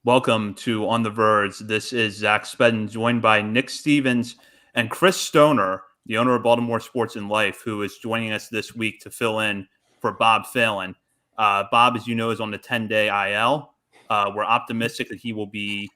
Welcome to On the Verge. This is Zach Spedden, joined by Nick Stevens and Chris Stoner, the owner of Baltimore Sports and Life, who is joining us this week to fill in for Bob Phelan. Bob, as you know, is on the 10-day IL. We're optimistic that he will be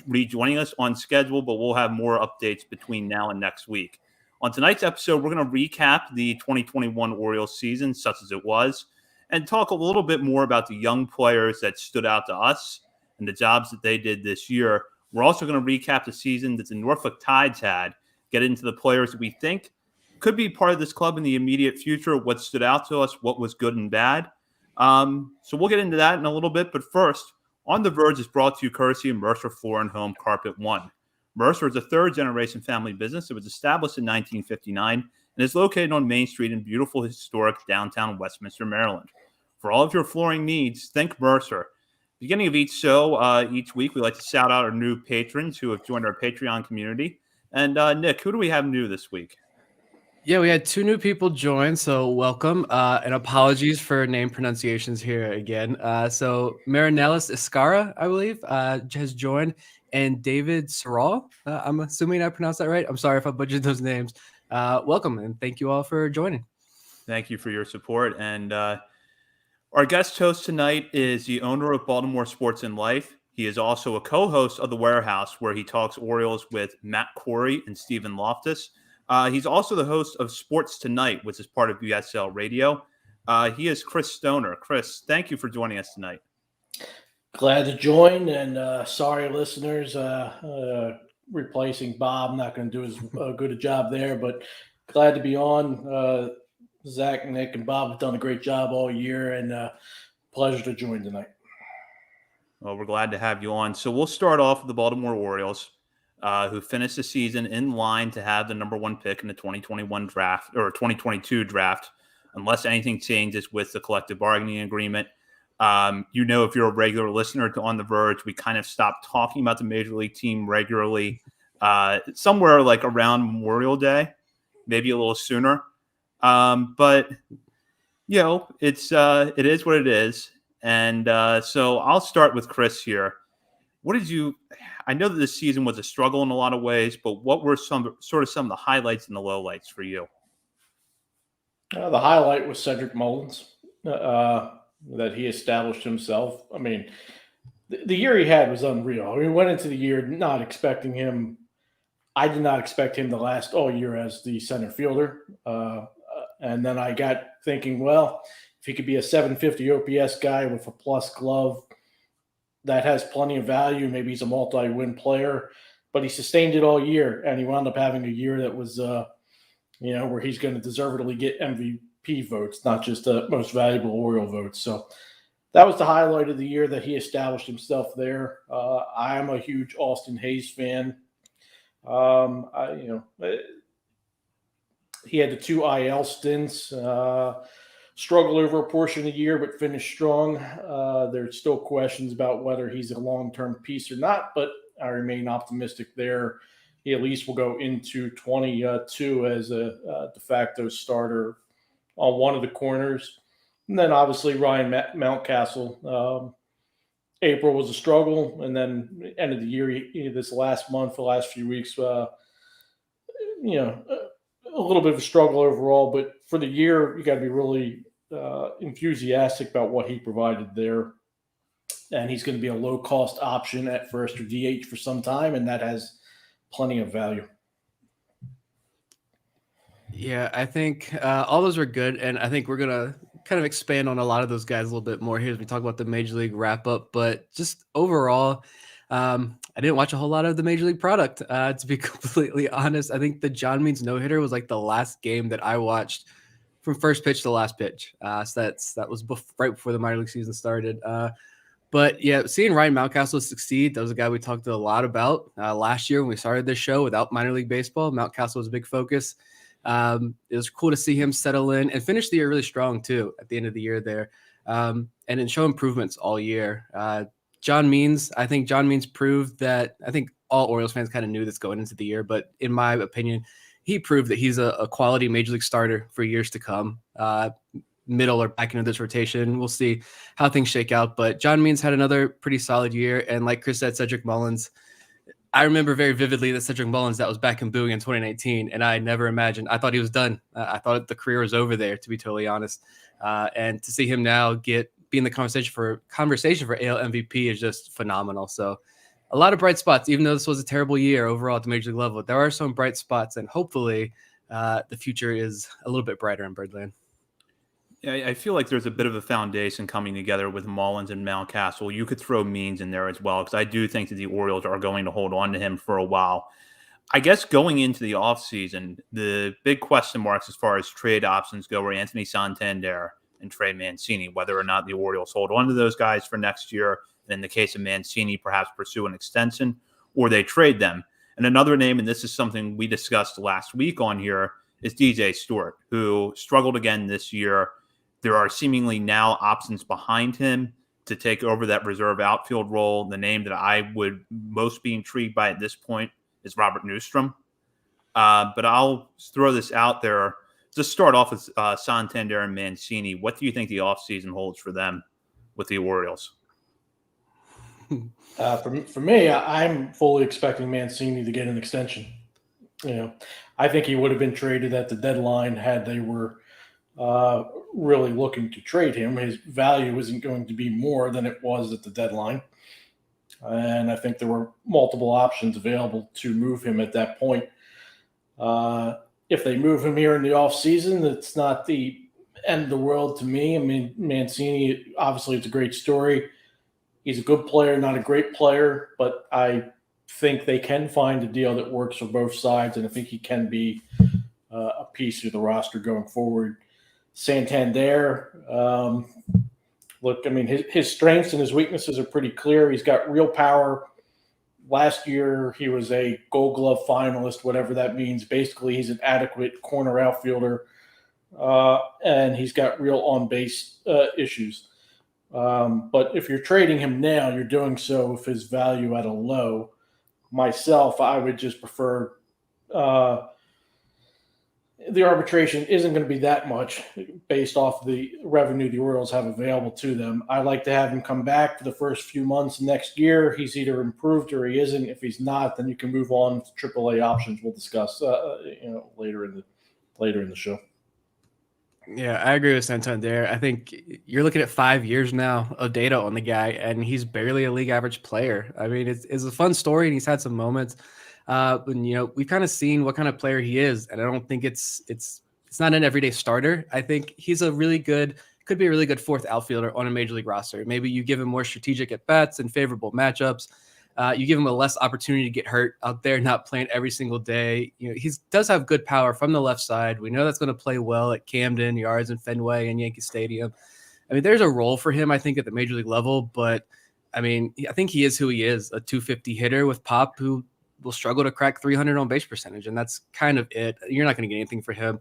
rejoining us on schedule, but we'll have more updates between now and next week. On tonight's episode, we're going to recap the 2021 Orioles season, such as it was, and talk a little bit more about the young players that stood out to us and the jobs that they did this year. We're also going to recap the season that the Norfolk Tides had, get into the players that we think could be part of this club in the immediate future, what stood out to us, what was good and bad. So we'll get into that in a little bit. But first, On the Verge is brought to you courtesy of Mercer Floor and Home Carpet One. Mercer is a third-generation family business. It was established in 1959 and is located on Main Street in beautiful, historic downtown Westminster, Maryland. For all of your flooring needs, think Mercer. Beginning of each show, each week, we like to shout out our new patrons who have joined our Patreon community. And Nick, who do we have new this week? Yeah, we had two new people join, so welcome. And apologies for name pronunciations here again. So Marinelis Iscara, I believe, has joined, and David Sorrell. I'm assuming I pronounced that right. I'm sorry if I butchered those names. Welcome, and thank you all for joining. Thank you for your support. And our guest host tonight is the owner of Baltimore Sports and Life. He is also a co-host of The Warehouse, where he talks Orioles with Matt Corey and Stephen Loftus. He's also the host of Sports Tonight, which is part of USL Radio. He is Chris Stoner. Chris, thank you for joining us tonight. Glad to join, and sorry, listeners, replacing Bob. I'm not going to do as good a job there, but glad to be on. Zach, Nick, and Bob have done a great job all year, and pleasure to join tonight. Well, we're glad to have you on. So we'll start off with the Baltimore Orioles, who finished the season in line to have the number one pick in the 2021 draft or 2022 draft, unless anything changes with the collective bargaining agreement. If you're a regular listener to On the Verge, we kind of stopped talking about the Major League team regularly somewhere like around Memorial Day, maybe a little sooner. But it is what it is. And so I'll start with Chris here. I know that this season was a struggle in a lot of ways, but what were some of the highlights and the lowlights for you? The highlight was Cedric Mullins, that he established himself. I mean, the year he had was unreal. We went into the year not expecting him. I did not expect him to last all year as the center fielder. And then I got thinking, well, if he could be a 750 OPS guy with a plus glove, that has plenty of value. Maybe he's a multi-win player, but he sustained it all year, and he wound up having a year that was, where he's going to deservedly get MVP votes, not just the most valuable Oriole votes. So that was the highlight of the year, that he established himself there. I am a huge Austin Hayes fan. He had the 2 IL stints, struggled over a portion of the year, but finished strong. There's still questions about whether he's a long-term piece or not, but I remain optimistic there. He at least will go into 22 as a de facto starter on one of the corners. And then obviously Ryan Mountcastle. April was a struggle, and then end of the year, this last month, the last few weeks, a little bit of a struggle overall. But for the year, you got to be really enthusiastic about what he provided there. And he's going to be a low-cost option at first or DH for some time, and that has plenty of value. Yeah, I think all those were good, and I think we're going to kind of expand on a lot of those guys a little bit more here as we talk about the Major League wrap-up. But just overall, I didn't watch a whole lot of the Major League product, to be completely honest. I think the John Means no-hitter was like the last game that I watched from first pitch to last pitch. So that was right before the minor league season started. But yeah, seeing Ryan Mountcastle succeed, that was a guy we talked a lot about last year when we started this show without minor league baseball. Mountcastle was a big focus. It was cool to see him settle in and finish the year really strong too at the end of the year there, and then show improvements all year. John Means proved that. I think all Orioles fans kind of knew this going into the year, but in my opinion, he proved that he's a quality Major League starter for years to come. middle or back into this rotation. We'll see how things shake out. But John Means had another pretty solid year. And like Chris said, Cedric Mullins, I remember very vividly that Cedric Mullins, that was back in Bowie in 2019. And I never imagined, I thought he was done. I thought the career was over there, to be totally honest. And to see him now be in the conversation for AL MVP is just phenomenal. So a lot of bright spots, even though this was a terrible year overall at the major league level. There are some bright spots, and hopefully the future is a little bit brighter in Birdland. Yeah, I feel like there's a bit of a foundation coming together with Mullins and Mountcastle. You could throw Means in there as well, because I do think that the Orioles are going to hold on to him for a while. I guess going into the offseason, the big question marks as far as trade options go were Anthony Santander and Trey Mancini, whether or not the Orioles hold on to those guys for next year, and in the case of Mancini, perhaps pursue an extension, or they trade them. And another name, and this is something we discussed last week on here, is DJ Stewart, who struggled again this year. There are seemingly now options behind him to take over that reserve outfield role. The name that I would most be intrigued by at this point is Robert Newstrom. But I'll throw this out there. Just start off with Santander and Mancini. What do you think the offseason holds for them with the Orioles? For me, I'm fully expecting Mancini to get an extension. I think he would have been traded at the deadline had they were really looking to trade him. His value isn't going to be more than it was at the deadline. And I think there were multiple options available to move him at that point. If they move him here in the offseason, it's not the end of the world to me. I mean, Mancini, obviously, it's a great story. He's a good player, not a great player, but I think they can find a deal that works for both sides, and I think he can be a piece of the roster going forward. Santander, look, I mean, his strengths and his weaknesses are pretty clear. He's got real power. Last year, he was a Gold Glove finalist, whatever that means. Basically, he's an adequate corner outfielder, and he's got real on-base issues. But if you're trading him now, you're doing so with his value at a low. Myself, I would just prefer the arbitration isn't going to be that much based off the revenue the Orioles have available to them. I like to have him come back for the first few months next year. He's either improved or he isn't. If he's not, then you can move on to AAA options. We'll discuss, later in the show. Yeah, I agree with Santander. I think you're looking at 5 years now of data on the guy, and he's barely a league average player. I mean, it's a fun story, and he's had some moments. And we've kind of seen what kind of player he is, and I don't think it's not an everyday starter. I think he's could be a really good fourth outfielder on a major league roster. Maybe you give him more strategic at bats and favorable matchups. You give him a less opportunity to get hurt out there, not playing every single day. He does have good power from the left side. We know that's going to play well at Camden Yards and Fenway and Yankee Stadium. I mean, there's a role for him, I think, at the major league level, but I mean, I think he is who he is, a 250 hitter with pop who will struggle to crack 300 on base percentage. And that's kind of it. You're not going to get anything for him.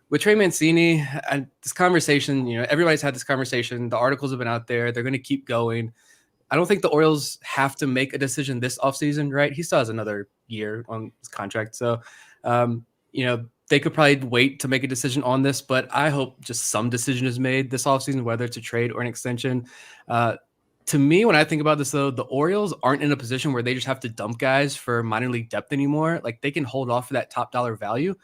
With Trey Mancini, this conversation, everybody's had this conversation. The articles have been out there. They're going to keep going. I don't think the Orioles have to make a decision this offseason, right? He still has another year on his contract. So, they could probably wait to make a decision on this, but I hope just some decision is made this offseason, whether it's a trade or an extension. To me, when I think about this, though, the Orioles aren't in a position where they just have to dump guys for minor league depth anymore. Like, they can hold off for that top dollar value.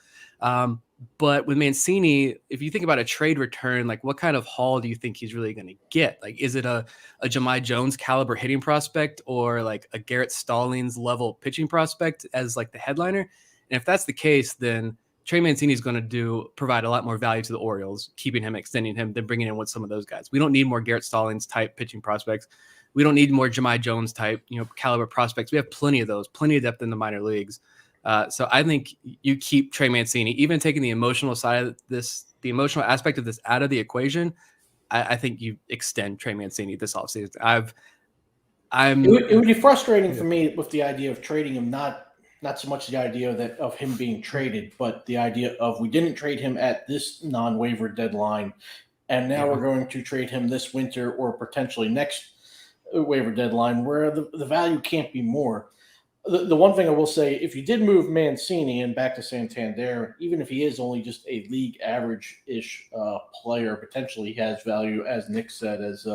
But with Mancini, if you think about a trade return, like what kind of haul do you think he's really going to get? Like, is it a Jahmai Jones caliber hitting prospect or like a Garrett Stallings level pitching prospect as like the headliner? And if that's the case, then Trey Mancini is going to provide a lot more value to the Orioles, keeping him, extending him, than bringing in with some of those guys. We don't need more Garrett Stallings type pitching prospects. We don't need more Jahmai Jones type, caliber prospects. We have plenty of those, plenty of depth in the minor leagues. So I think you keep Trey Mancini, even taking the emotional side of this, the emotional aspect of this out of the equation. I think you extend Trey Mancini this offseason. It would be frustrating for me with the idea of trading him, not so much the idea of him being traded, but the idea of we didn't trade him at this non-waiver deadline, and now we're going to trade him this winter or potentially next waiver deadline, where the value can't be more. The one thing I will say, if you did move Mancini and back to Santander, even if he is only just a league average-ish player, potentially he has value, as Nick said, as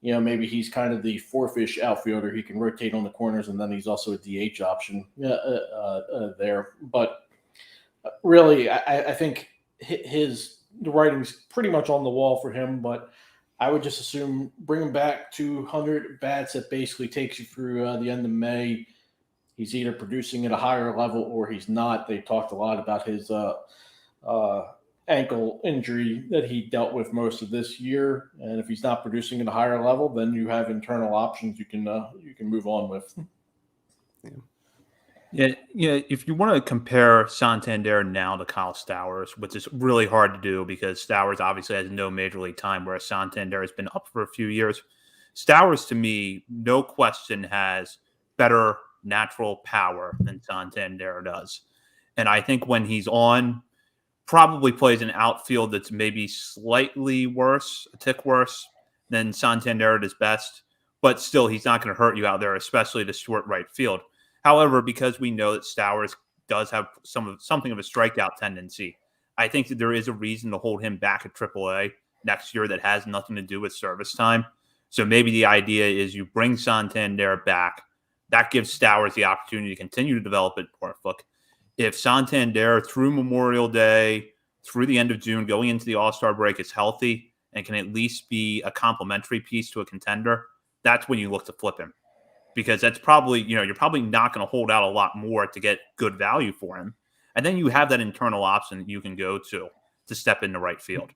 maybe he's kind of the fourth-ish outfielder. He can rotate on the corners, and then he's also a DH option there. But really, I think the writing's pretty much on the wall for him, but I would just assume bring him back 200 bats. That basically takes you through the end of May. He's either producing at a higher level or he's not. They talked a lot about his ankle injury that he dealt with most of this year, and if he's not producing at a higher level, then you have internal options you can move on with. Yeah. If you want to compare Santander now to Kyle Stowers, which is really hard to do because Stowers obviously has no major league time, whereas Santander has been up for a few years. Stowers, to me, no question, has better natural power than Santander does. And I think when he's on, probably plays an outfield that's maybe slightly worse, a tick worse than Santander at his best. But still, he's not going to hurt you out there, especially to short right field. However, because we know that Stowers does have something of a strikeout tendency, I think that there is a reason to hold him back at AAA next year that has nothing to do with service time. So maybe the idea is you bring Santander back. That gives Stowers the opportunity to continue to develop at Norfolk. If Santander, through Memorial Day, through the end of June, going into the All-Star break, is healthy and can at least be a complementary piece to a contender, that's when you look to flip him. Because that's probably, you're probably not going to hold out a lot more to get good value for him. And then you have that internal option that you can go to step into right field.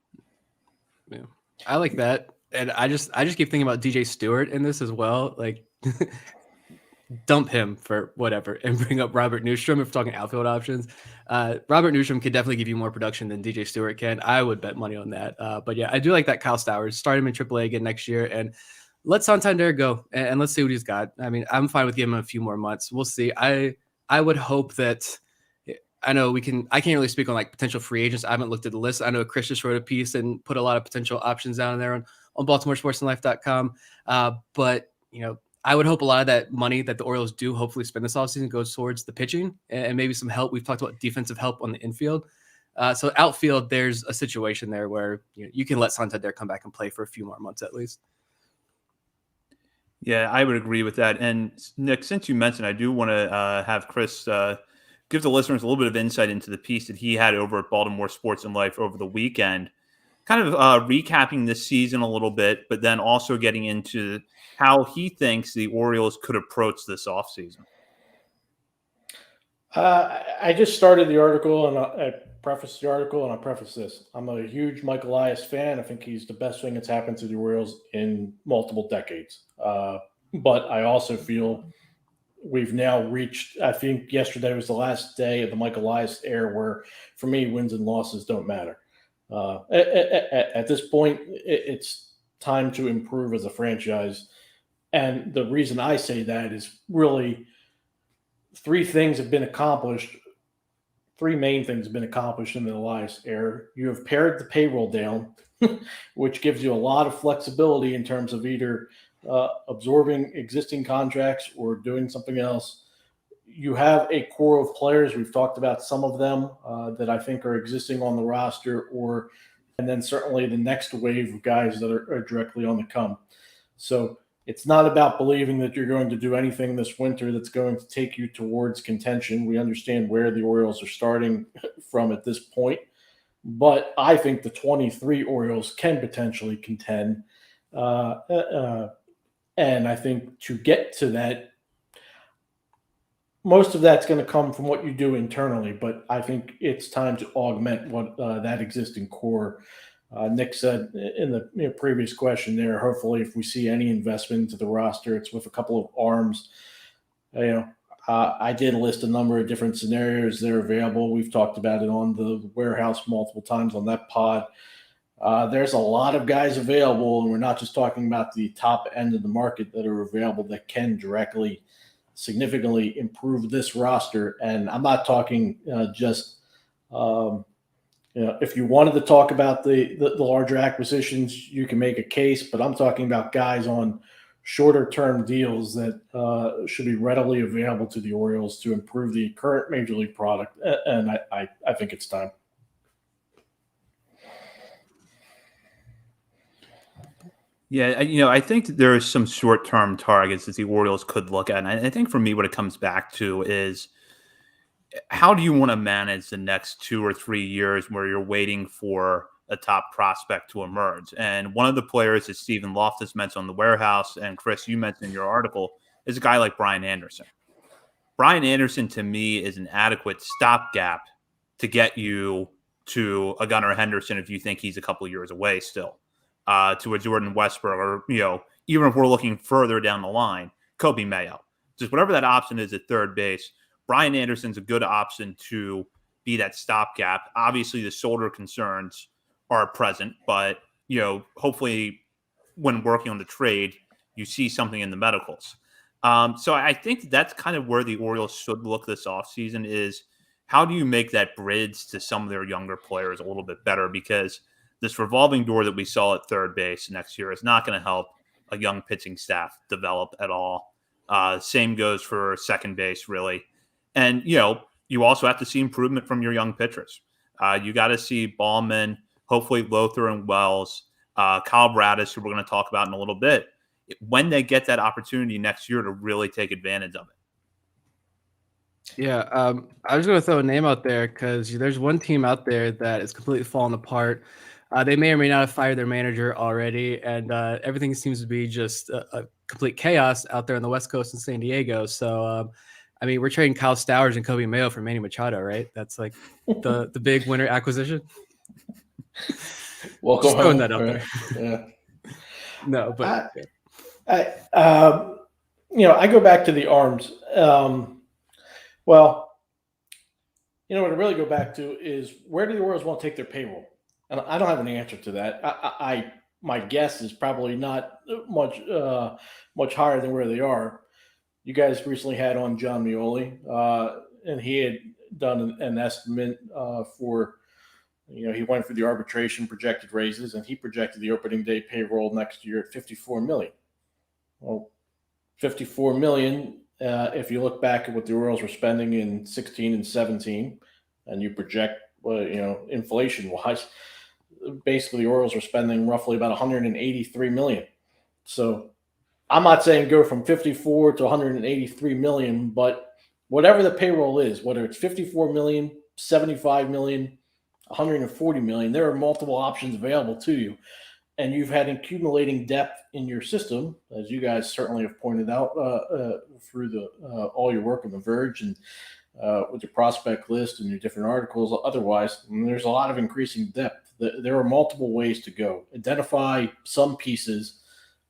Yeah, I like that. And I just keep thinking about DJ Stewart in this as well. Like, dump him for whatever and bring up Robert Newstrom if we're talking outfield options. Robert Newstrom could definitely give you more production than DJ Stewart can. I would bet money on that. But yeah, I do like that Kyle Stowers. Start him in AAA again next year and let Santander go and let's see what he's got. I mean, I'm fine with giving him a few more months. We'll see. I would hope that I can't really speak on like potential free agents. I haven't looked at the list. I know Chris just wrote a piece and put a lot of potential options down there on Baltimore Sports and Life.com. But I would hope a lot of that money that the Orioles do hopefully spend this offseason goes towards the pitching and maybe some help. We've talked about defensive help on the infield. So outfield, there's a situation there where you can let Santander come back and play for a few more months at least. Yeah, I would agree with that. And Nick, since you mentioned, I do want to have Chris give the listeners a little bit of insight into the piece that he had over at Baltimore Sports and Life over the weekend, kind of recapping this season a little bit, but then also getting into how he thinks the Orioles could approach this offseason. I just started the article, and I prefaced the article, and I preface this. I'm a huge Mike Elias fan. I think he's the best thing that's happened to the Orioles in multiple decades. But I also feel we've now reached, I think yesterday was the last day of the Mike Elias era where, for me, wins and losses don't matter. At this point, it's time to improve as a franchise. And the reason I say that is really three main things have been accomplished in the Elias era. You have pared the payroll down, which gives you a lot of flexibility in terms of either absorbing existing contracts or doing something else. You have a core of players. We've talked about some of them that I think are existing on the roster, and then certainly the next wave of guys that are directly on the come. So it's not about believing that you're going to do anything this winter that's going to take you towards contention. We understand where the Orioles are starting from at this point, but I think the 23 Orioles can potentially contend. And I think to get to that, most of that's going to come from what you do internally, but I think it's time to augment what that existing core. Nick said in the previous question there, hopefully if we see any investment into the roster, it's with a couple of arms. I did list a number of different scenarios that are available. We've talked about it on the warehouse multiple times on that pod. There's a lot of guys available, and we're not just talking about the top end of the market that are available that can directly significantly improve this roster. And I'm not talking if you wanted to talk about the larger acquisitions, you can make a case, but I'm talking about guys on shorter-term deals that should be readily available to the Orioles to improve the current Major League product, and I think it's time. Yeah, I think there are some short-term targets that the Orioles could look at, and I think for me, what it comes back to is how do you want to manage the next 2 or 3 years where you're waiting for a top prospect to emerge? And one of the players that Stephen Loftus mentioned on the Warehouse, and Chris, you mentioned in your article, is a guy like Brian Anderson. Brian Anderson, to me, is an adequate stopgap to get you to a Gunnar Henderson if you think he's a couple of years away still, to a Jordan Westbrook, or, even if we're looking further down the line, Kobe Mayo. Just whatever that option is at third base, Brian Anderson's a good option to be that stopgap. Obviously, the shoulder concerns are present, but, hopefully when working on the trade, you see something in the medicals. So I think that's kind of where the Orioles should look this offseason is how do you make that bridge to some of their younger players a little bit better? Because this revolving door that we saw at third base next year is not going to help a young pitching staff develop at all. Same goes for second base, really. And, you also have to see improvement from your young pitchers. You got to see Ballman, hopefully Lothar and Wells, Kyle Bradish, who we're going to talk about in a little bit, when they get that opportunity next year to really take advantage of it. Yeah, I was going to throw a name out there because there's one team out there that is completely falling apart. They may or may not have fired their manager already, and everything seems to be just a complete chaos out there on the West Coast in San Diego. So, we're trading Kyle Stowers and Kobe Mayo for Manny Machado, right? That's like the big winner acquisition. Welcome just throwing home. that up there. Yeah. No, but I go back to the arms. What I really go back to is where do the Orioles want to take their payroll? And I don't have an answer to that. My guess is probably not much higher than where they are. You guys recently had on John Mioli, and he had done an estimate for, he went for the arbitration projected raises, and he projected the opening day payroll next year at $54 million. Well, $54 million. If you look back at what the Orioles were spending in 16 and 17, and you project, inflation-wise, basically the Orioles are spending roughly about $183 million. So I'm not saying go from 54 to 183 million, but whatever the payroll is, whether it's 54 million, 75 million, 140 million, there are multiple options available to you. And you've had accumulating depth in your system, as you guys certainly have pointed out through all your work on the Verge and with your prospect list and your different articles. Otherwise, there's a lot of increasing depth. There are multiple ways to go. Identify some pieces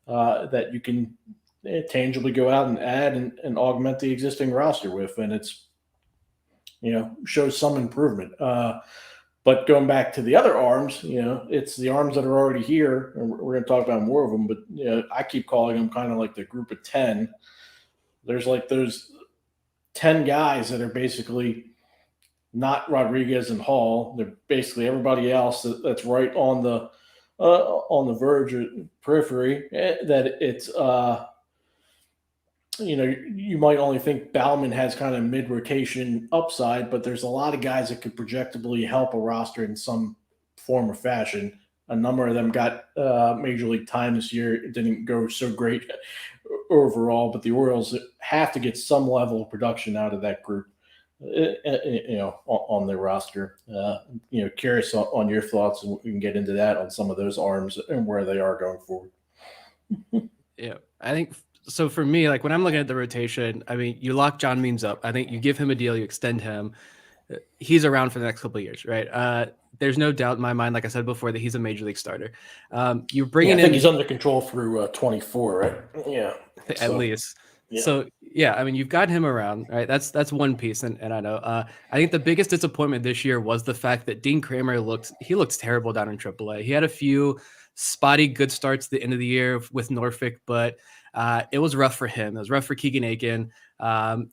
that you can tangibly go out and add and augment the existing roster with, and it's shows some improvement. But going back to the other arms, it's the arms that are already here, and we're going to talk about more of them. But I keep calling them kind of like the group of 10. There's like those 10 guys that are basically not Rodriguez and Hall. They're basically everybody else that's right on the verge or periphery. That it's you might only think Bauman has kind of mid-rotation upside, but there's a lot of guys that could projectably help a roster in some form or fashion. A number of them got major league time this year. It didn't go so great overall, but the Orioles have to get some level of production out of that group, on their roster. Curious on your thoughts, and we can get into that on some of those arms and where they are going forward. Yeah, I think so. For me, like when I'm looking at the rotation, you lock John Means up. I think you give him a deal, you extend him. He's around for the next couple of years, right? There's no doubt in my mind, like I said before, that he's a major league starter. You're bringing I think in. he's under control through 24, right? Yeah, at least. Yeah. So yeah, you've got him around, right? That's one piece, and I know. I think the biggest disappointment this year was the fact that Dean Kramer looked terrible down in AAA. He had a few spotty good starts at the end of the year with Norfolk, but it was rough for him. It was rough for Keegan Aiken.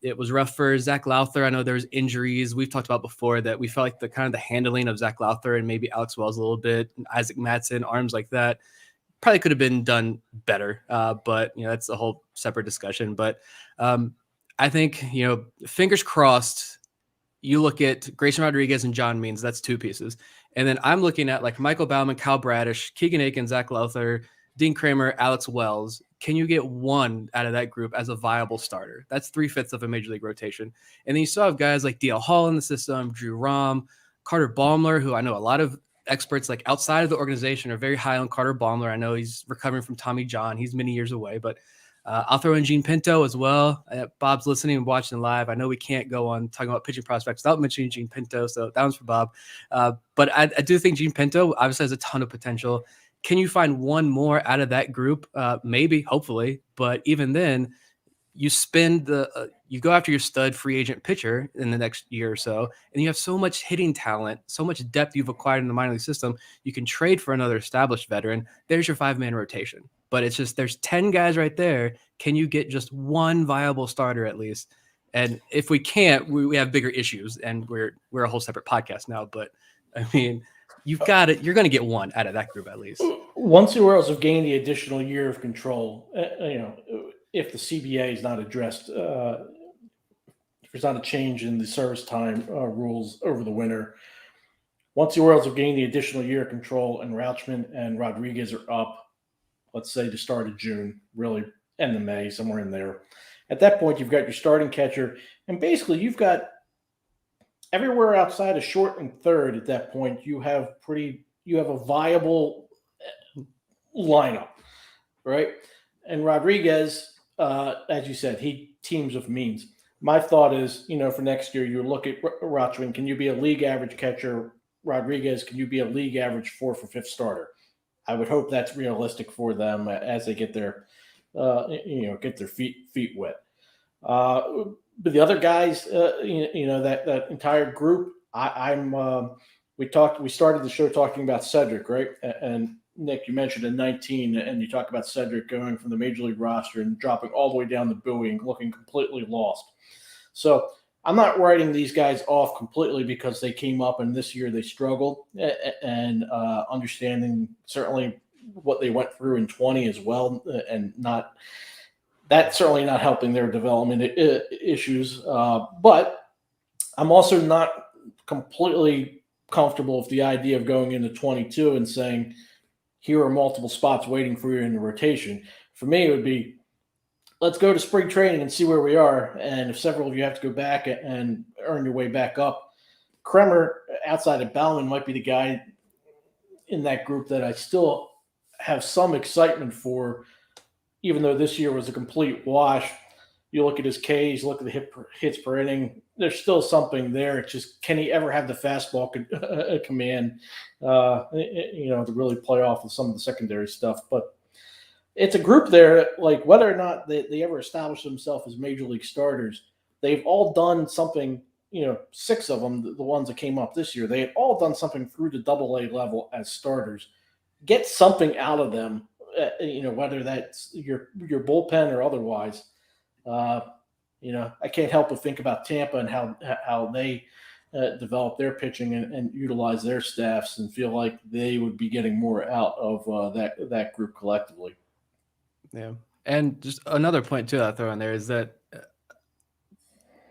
It was rough for Zach Lowther. I know there's injuries we've talked about before that we felt like the handling of Zach Lowther and maybe Alex Wells a little bit, Isaac Mattson, arms like that probably could have been done better. But that's a whole separate discussion. But I think fingers crossed. You look at Grayson Rodriguez and John Means, that's two pieces. And then I'm looking at like Michael Baumann, Kyle Bradish, Keegan Aiken, Zach Lowther, Dean Kramer, Alex Wells. Can you get one out of that group as a viable starter? That's 3/5 of a major league rotation. And then you still have guys like DL Hall in the system, Drew Rom, Carter Baumler, who I know a lot of experts like outside of the organization are very high on Carter Baumler. I know he's recovering from Tommy John. He's many years away, but I'll throw in Gene Pinto as well. Bob's listening and watching live. I know we can't go on talking about pitching prospects without mentioning Gene Pinto, so that one's for Bob. But I do think Gene Pinto obviously has a ton of potential. Can you find one more out of that group? Maybe, hopefully. But even then, you spend you go after your stud free agent pitcher in the next year or so, and you have so much hitting talent, so much depth you've acquired in the minor league system. You can trade for another established veteran. There's your 5-man rotation. But it's just there's 10 guys right there. Can you get just one viable starter at least? And if we can't, we have bigger issues, and we're a whole separate podcast now. But I mean, you've got it. You're going to get one out of that group at least. Once the Orioles have gained the additional year of control, if the CBA is not addressed, if there's not a change in the service time rules over the winter, once the Orioles have gained the additional year of control and Rauchman and Rodriguez are up, let's say the start of June, really end of May, somewhere in there. At that point, you've got your starting catcher, and basically you've got everywhere outside of short and third. At that point, you have a viable lineup, right? And Rodriguez, as you said, he teams with Means. My thought is, for next year, you look at Rauchman. Can you be a league average catcher? Rodriguez, can you be a league average 4th or 5th starter? I would hope that's realistic for them as they get their, get their feet wet. But the other guys, that entire group, we started the show talking about Cedric, right? And Nick, you mentioned in 19, and you talk about Cedric going from the major league roster and dropping all the way down the buoy and looking completely lost. So I'm not writing these guys off completely because they came up and this year they struggled, and understanding certainly what they went through in 20 as well, and that's certainly not helping their development issues. But I'm also not completely comfortable with the idea of going into 22 and saying, here are multiple spots waiting for you in the rotation. For me, it would be, let's go to spring training and see where we are. And if several of you have to go back and earn your way back up, Kremer, outside of Baumann, might be the guy in that group that I still have some excitement for, even though this year was a complete wash. You look at his Ks, look at the hits per inning, there's still something there. It's just, can he ever have the fastball command, to really play off of some of the secondary stuff? But it's a group there, like whether or not they ever establish themselves as major league starters, they've all done something, 6 of them, the ones that came up this year, they had all done something through the AA level as starters. Get something out of them, whether that's your bullpen or otherwise. I can't help but think about Tampa and how they develop their pitching and utilize their staffs, and feel like they would be getting more out of that group collectively. Yeah. And just another point too, I'll throw in there is that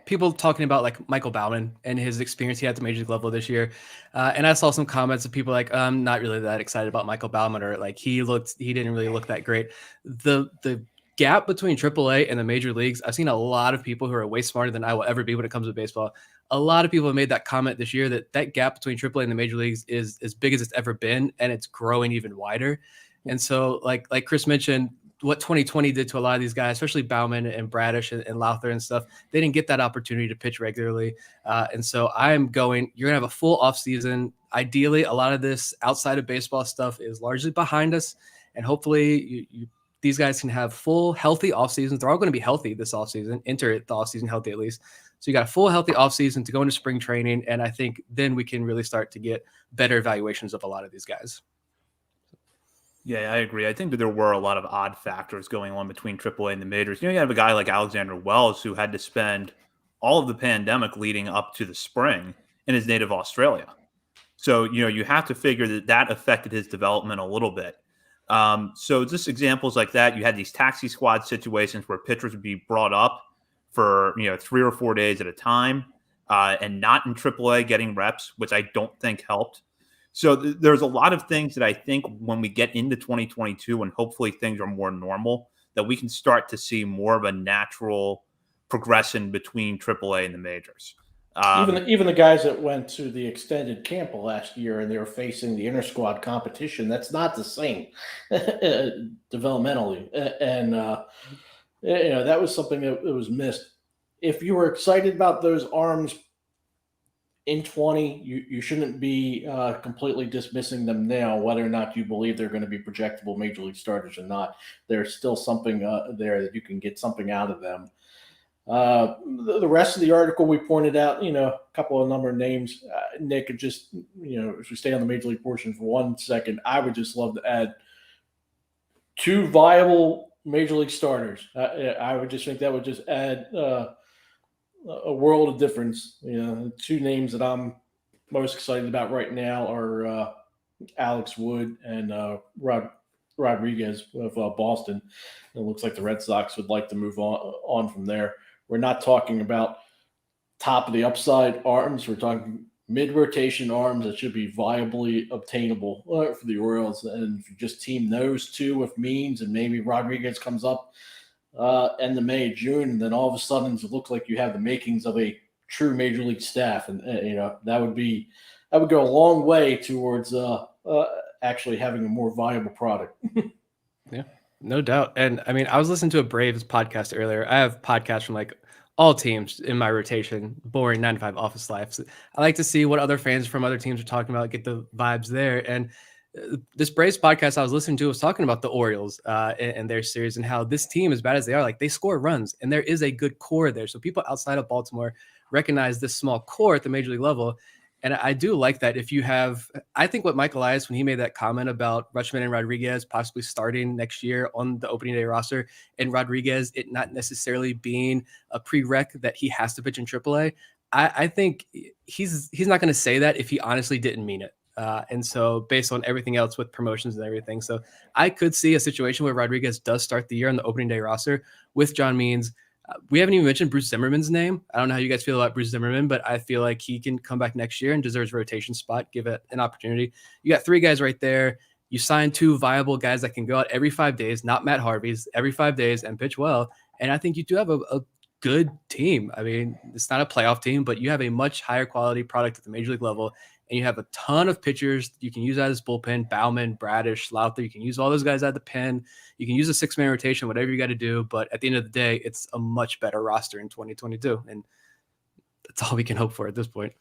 people talking about like Michael Baumann and his experience he had at the major league level this year. And I saw some comments of people like, I'm not really that excited about Michael Baumann, or like he didn't really look that great. The gap between AAA and the major leagues, I've seen a lot of people who are way smarter than I will ever be when it comes to baseball. A lot of people have made that comment this year that gap between AAA and the major leagues is as big as it's ever been, and it's growing even wider. And so like Chris mentioned, what 2020 did to a lot of these guys, especially Baumann and Bradish and Lowther and stuff, they didn't get that opportunity to pitch regularly. And so you're going to have a full off season. Ideally, a lot of this outside of baseball stuff is largely behind us. And hopefully these guys can have full healthy off seasons. They're all going to be healthy this off season, enter the off season healthy at least. So you got a full healthy off season to go into spring training. And I think then we can really start to get better evaluations of a lot of these guys. Yeah, I agree. I think that there were a lot of odd factors going on between AAA and the majors. You have a guy like Alexander Wells who had to spend all of the pandemic leading up to the spring in his native Australia. So, you have to figure that affected his development a little bit. So just examples like that. You had these taxi squad situations where pitchers would be brought up for 3 or 4 days at a time, and not in AAA getting reps, which I don't think helped. So there's a lot of things that I think when we get into 2022 and hopefully things are more normal, that we can start to see more of a natural progression between AAA and the majors. Even the guys that went to the extended camp last year and they were facing the inter squad competition, that's not the same developmentally, and that was something that was missed. If you were excited about those arms in 20, you shouldn't be completely dismissing them now, whether or not you believe they're going to be projectable major league starters or not. There's still something there that you can get something out of them. The rest of the article, we pointed out, a couple of number of names. Nick, just, as we stay on the major league portion for 1 second, I would just love to add 2 viable major league starters. I would just think that would just add a world of difference. 2 names that I'm most excited about right now are Alex Wood and Rodriguez of Boston. It looks like the Red Sox would like to move on from there. We're not talking about top of the upside arms. We're talking mid-rotation arms that should be viably obtainable for the Orioles. And if you just team those 2 with means, and maybe Rodriguez comes up end of May, June, and then all of a sudden it looks like you have the makings of a true major league staff. And, that would go a long way towards actually having a more viable product. Yeah. No doubt. And I mean, I was listening to a Braves podcast earlier. I have podcasts from like all teams in my rotation, boring 9-to-5 office life. So I like to see what other fans from other teams are talking about, get the vibes there. And this Braves podcast I was listening to was talking about the Orioles and their series and how this team, as bad as they are, like they score runs and there is a good core there. So people outside of Baltimore recognize this small core at the major league level. And I do like that if you have, I think what Mike Elias, when he made that comment about Rutschman and Rodriguez possibly starting next year on the opening day roster, and Rodriguez, it not necessarily being a prereq that he has to pitch in AAA, I think he's not going to say that if he honestly didn't mean it. And so based on everything else with promotions and everything. So I could see a situation where Rodriguez does start the year on the opening day roster with John Means. We haven't even mentioned Bruce Zimmerman's name. I don't know how you guys feel about Bruce Zimmerman, but I feel like he can come back next year and deserves a rotation spot. Give it an opportunity. You got 3 guys right there. You signed 2 viable guys that can go out every 5 days, not Matt Harvey's, every 5 days and pitch well. And I think you do have a good team. I mean, it's not a playoff team, but you have a much higher quality product at the major league level. And you have a ton of pitchers you can use out of this bullpen. Bauman, Bradish, Slaughter. You can use all those guys out of the pen. You can use a 6-man rotation, whatever you got to do. But at the end of the day, it's a much better roster in 2022. And that's all we can hope for at this point.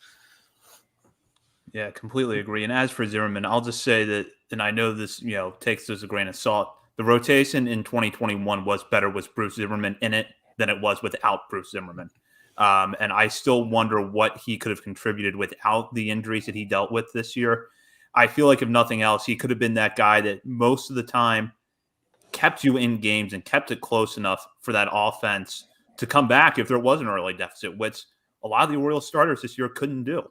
Yeah, completely agree. And as for Zimmerman, I'll just say that, and I know this, takes this a grain of salt. The rotation in 2021 was better with Bruce Zimmerman in it than it was without Bruce Zimmerman. And I still wonder what he could have contributed without the injuries that he dealt with this year. I feel like if nothing else, he could have been that guy that most of the time kept you in games and kept it close enough for that offense to come back if there was an early deficit, which a lot of the Orioles starters this year couldn't do.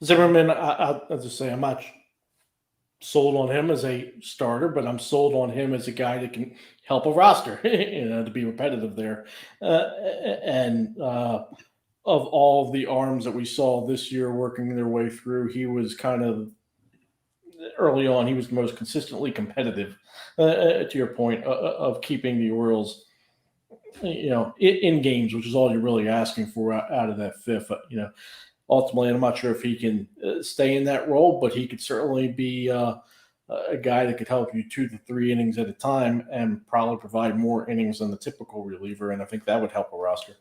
Zimmerman, I'll just say I'm not sold on him as a starter, but I'm sold on him as a guy that can help a roster, to be repetitive there. Of all the arms that we saw this year working their way through, he was kind of early on, he was the most consistently competitive, to your point, of keeping the Orioles, in games, which is all you're really asking for out of that fifth. Ultimately, I'm not sure if he can stay in that role, but he could certainly be a guy that could help you 2 to 3 innings at a time and probably provide more innings than the typical reliever. And I think that would help a roster.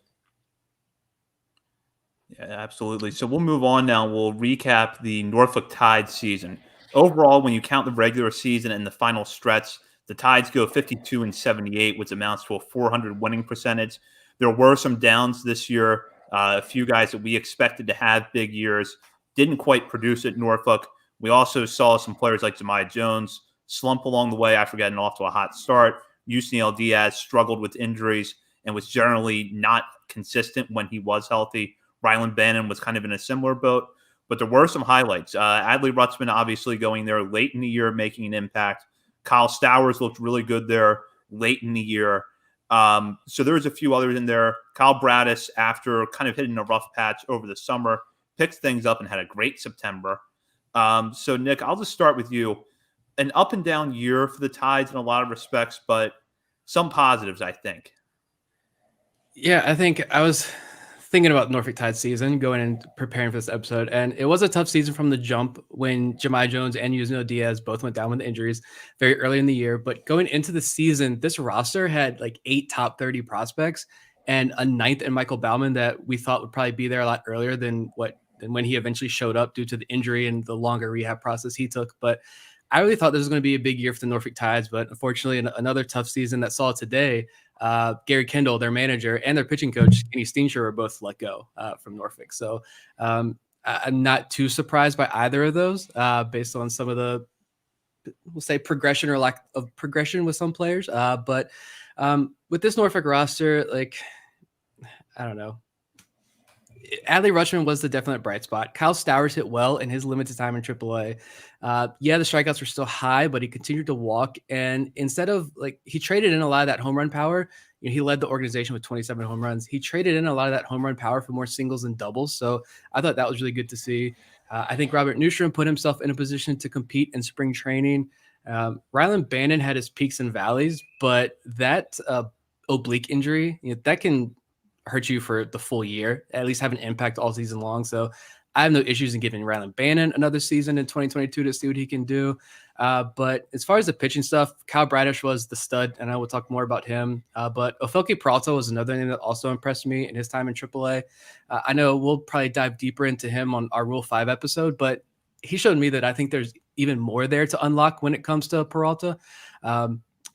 Yeah, absolutely. So we'll move on now. We'll recap the Norfolk Tides season. Overall, when you count the regular season and the final stretch, the Tides go 52-78, which amounts to a .400 winning percentage. There were some downs this year. A few guys that we expected to have big years didn't quite produce at Norfolk. We also saw some players like Jemiah Jones slump along the way after getting off to a hot start. Yusniel Diaz struggled with injuries and was generally not consistent when he was healthy. Ryland Bannon was kind of in a similar boat. but there were some highlights. Adley Rutschman obviously going there late in the year, making an impact. Kyle Stowers looked really good there late in the year. So there was a few others in there. Kyle Bradis, after kind of hitting a rough patch over the summer, picked things up and had a great September. So Nick, I'll just start with you. An up and down year for the Tides in a lot of respects, but some positives, I think. Yeah, I think I was thinking about Norfolk Tide season going and preparing for this episode, and it was a tough season from the jump when Jahmai Jones and Yusniel Diaz both went down with injuries very early in the year. But going into the season, this roster had like 8 top 30 prospects and a 9th in Michael Baumann that we thought would probably be there a lot earlier than when he eventually showed up due to the injury and the longer rehab process he took. But I really thought this was going to be a big year for the Norfolk Tides, but unfortunately, another tough season that saw today. Gary Kendall, their manager, and their pitching coach, Kenny Steencher, were both let go from Norfolk. So I'm not too surprised by either of those based on some of the, we'll say, progression or lack of progression with some players. But with this Norfolk roster, like, I don't know. Adley Rutschman was the definite bright spot. Kyle Stowers hit well in his limited time in AAA. Yeah, the strikeouts were still high, but he continued to walk. And instead of he traded in a lot of that home run power. He led the organization with 27 home runs. He traded in a lot of that home run power for more singles and doubles. So I thought that was really good to see. I think Robert Newstrom put himself in a position to compete in spring training. Ryland Bannon had his peaks and valleys, but that oblique injury, that can hurt you for the full year, at least have an impact all season long. So I have no issues in giving Ryland Bannon another season in 2022 to see what he can do. But as far as the pitching stuff, Kyle Bradish was the stud, and I will talk more about him. But Ofelke Peralta was another thing that also impressed me in his time in AAA. I know we'll probably dive deeper into him on our Rule 5 episode, but he showed me that I think there's even more there to unlock when it comes to Peralta.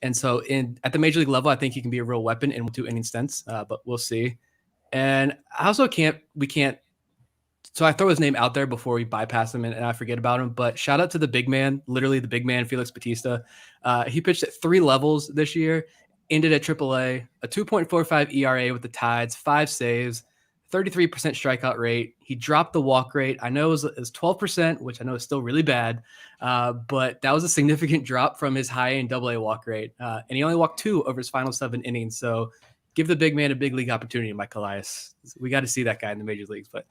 And so at the major league level, I think he can be a real weapon in 2 inning stints, but we'll see. And I also so I throw his name out there before we bypass him and I forget about him, but shout out to the big man, literally the big man, Felix Bautista. He pitched at 3 levels this year, ended at AAA, a 2.45 ERA with the Tides, 5 saves, 33% strikeout rate. He dropped the walk rate. I know it was 12%, which I know is still really bad, but that was a significant drop from his high in AA walk rate. And he only walked 2 over his final 7 innings. So give the big man a big league opportunity, Mike Elias. We got to see that guy in the major leagues, but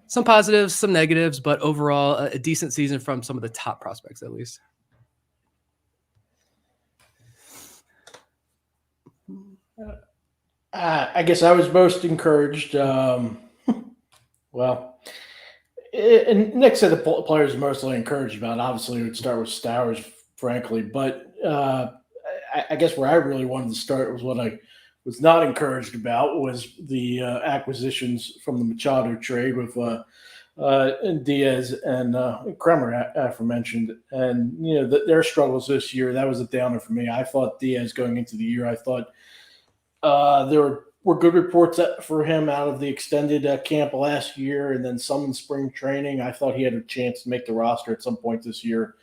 some positives, some negatives, but overall a decent season from some of the top prospects, at least. I guess I was most encouraged. Well, and Nick said the players mostly encouraged about. Obviously, it would start with Stowers, frankly, but I guess where I really wanted to start was what I was not encouraged about was the acquisitions from the Machado trade with Diaz and Kremer, aforementioned, and their struggles this year. That was a downer for me. I thought Diaz going into the year. I thought there were good reports for him out of the extended camp last year, and then some in spring training. I thought he had a chance to make the roster at some point this year.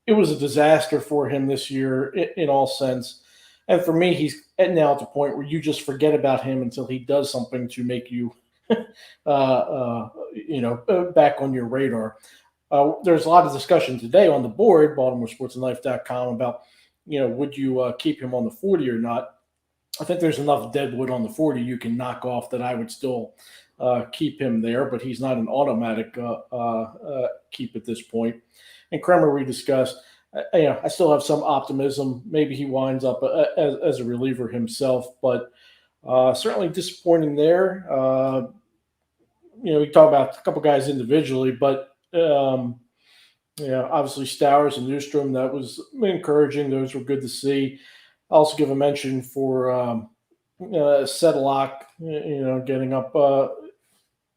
It was a disaster for him this year in all sense. And for me, he's now at the point where you just forget about him until he does something to make you, back on your radar. There's a lot of discussion today on the board, BaltimoreSportsAndLife.com, about, would you keep him on the 40 or not? I think there's enough deadwood on the 40 you can knock off that I would still keep him there, but he's not an automatic keep at this point. And Kremer, we discussed. I still have some optimism. Maybe he winds up as a reliever himself, but certainly disappointing there. We talk about a couple guys individually, but obviously Stowers and Newstrom, that was encouraging. Those were good to see. I'll also give a mention for Sedlock, getting up,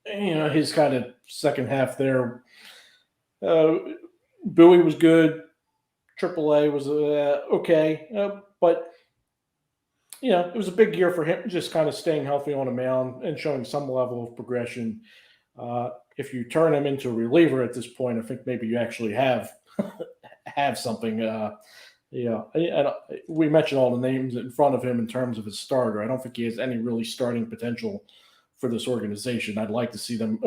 his kind of second half there. Bowie was good. AAA was okay, but it was a big year for him, just kind of staying healthy on a mound and showing some level of progression. If you turn him into a reliever at this point, I think maybe you actually have something. We mentioned all the names in front of him in terms of his starter. I don't think he has any really starting potential for this organization. I'd like to see them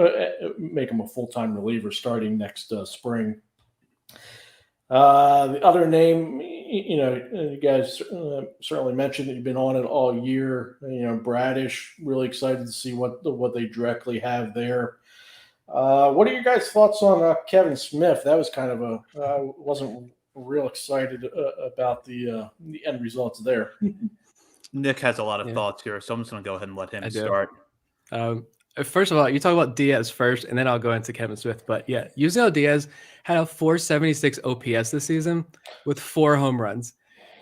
make him a full-time reliever starting next spring. The other name, you guys certainly mentioned that you've been on it all year. Bradish, really excited to see what they directly have there. What are your guys' thoughts on Kevin Smith? That was kind of wasn't real excited about the end results there. Nick has a lot of thoughts here, so I'm just going to go ahead and let him start. First of all, you talk about Diaz first, and then I'll go into Kevin Smith. But yeah, Yusniel Diaz had a 476 OPS this season with 4 home runs.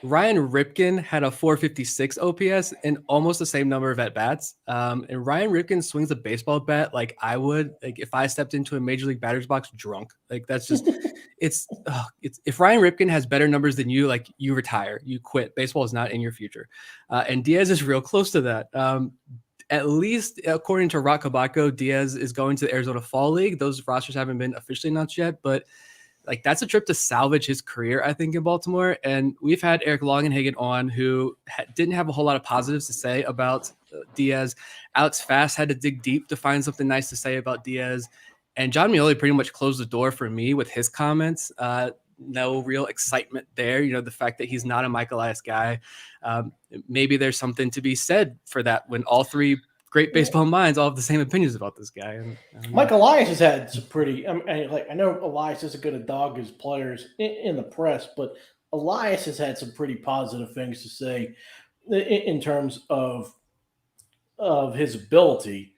Ryan Ripken had a 456 OPS and almost the same number of at-bats. And Ryan Ripken swings a baseball bat like I would, like if I stepped into a major league batter's box drunk. Like that's just it's if Ryan Ripken has better numbers than you, like you retire, you quit. Baseball is not in your future. And Diaz is real close to that. At least according to Rock Kabako, Diaz is going to the Arizona Fall League. Those rosters haven't been officially announced yet, but like that's a trip to salvage his career, I think, in Baltimore. And we've had Eric Longenhagen on, who didn't have a whole lot of positives to say about Diaz. Alex Fast had to dig deep to find something nice to say about Diaz. And John Mioli pretty much closed the door for me with his comments. No real excitement there. The fact that he's not a Mike Elias guy. Maybe there's something to be said for that when all three great baseball minds all have the same opinions about this guy. And Mike Elias has had some pretty. I know Elias isn't going to dog his players in the press, but Elias has had some pretty positive things to say in terms of his ability.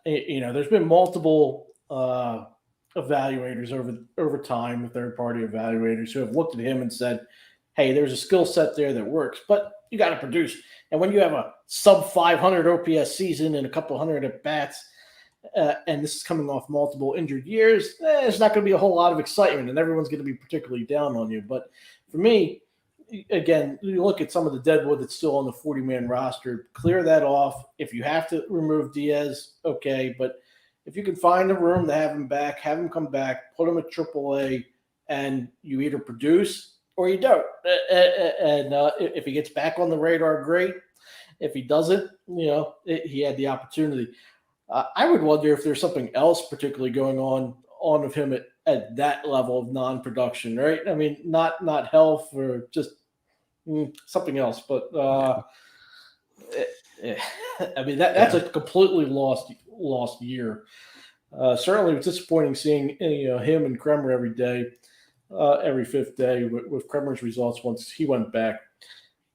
There's been multiple evaluators over time, the third-party evaluators, who have looked at him and said, "Hey, there's a skill set there that works, but you got to produce." And when you have a sub 500 OPS season and a couple hundred at bats, and this is coming off multiple injured years, there's not going to be a whole lot of excitement, and everyone's going to be particularly down on you. But for me, again, you look at some of the deadwood that's still on the 40-man roster, clear that off. If you have to remove Diaz, okay, but if you can find a room to have him back, have him come back, put him at AAA, and you either produce or you don't. And if he gets back on the radar, great. If he doesn't, he had the opportunity. I would wonder if there's something else particularly going on with him at that level of non-production, right? I mean, not health or just something else. But that's a completely lost year. Certainly, it was disappointing seeing him and Kremer every day. Every fifth day with Kremer's results once he went back.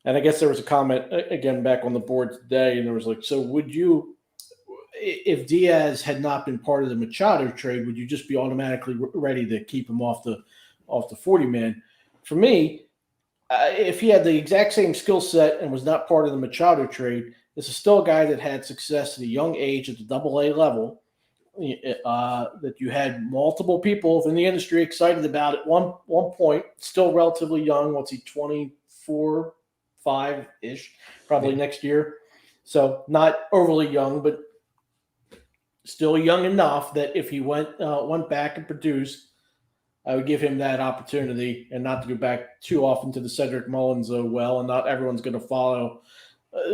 And I guess there was a comment, again, back on the board today, and there was like, so would you, if Diaz had not been part of the Machado trade, would you just be automatically ready to keep him off the 40-man? For me, if he had the exact same skill set and was not part of the Machado trade, this is still a guy that had success at a young age at the AA level, that you had multiple people in the industry excited about at one point, still relatively young. What's he, 24, 5-ish, probably next year. So not overly young, but still young enough that if he went back and produced, I would give him that opportunity and not to go back too often to the Cedric Mullins well, and not everyone's going to follow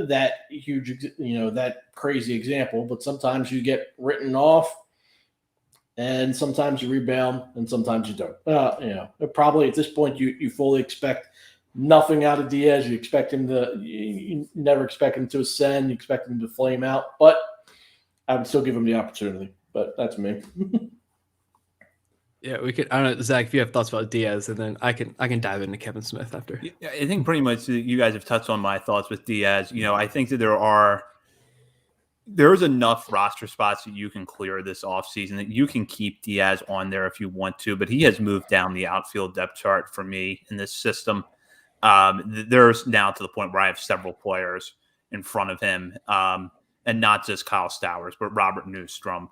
that huge, that crazy example, but sometimes you get written off and sometimes you rebound and sometimes you don't. Probably at this point you fully expect nothing out of Diaz. You never expect him to ascend. You expect him to flame out, but I would still give him the opportunity. But that's me. Yeah, we could. I don't know, Zach, if you have thoughts about Diaz, and then I can dive into Kevin Smith after. Yeah, I think pretty much you guys have touched on my thoughts with Diaz. I think that there's enough roster spots that you can clear this offseason that you can keep Diaz on there if you want to, but he has moved down the outfield depth chart for me in this system. There's now to the point where I have several players in front of him, and not just Kyle Stowers, but Robert Newstrom.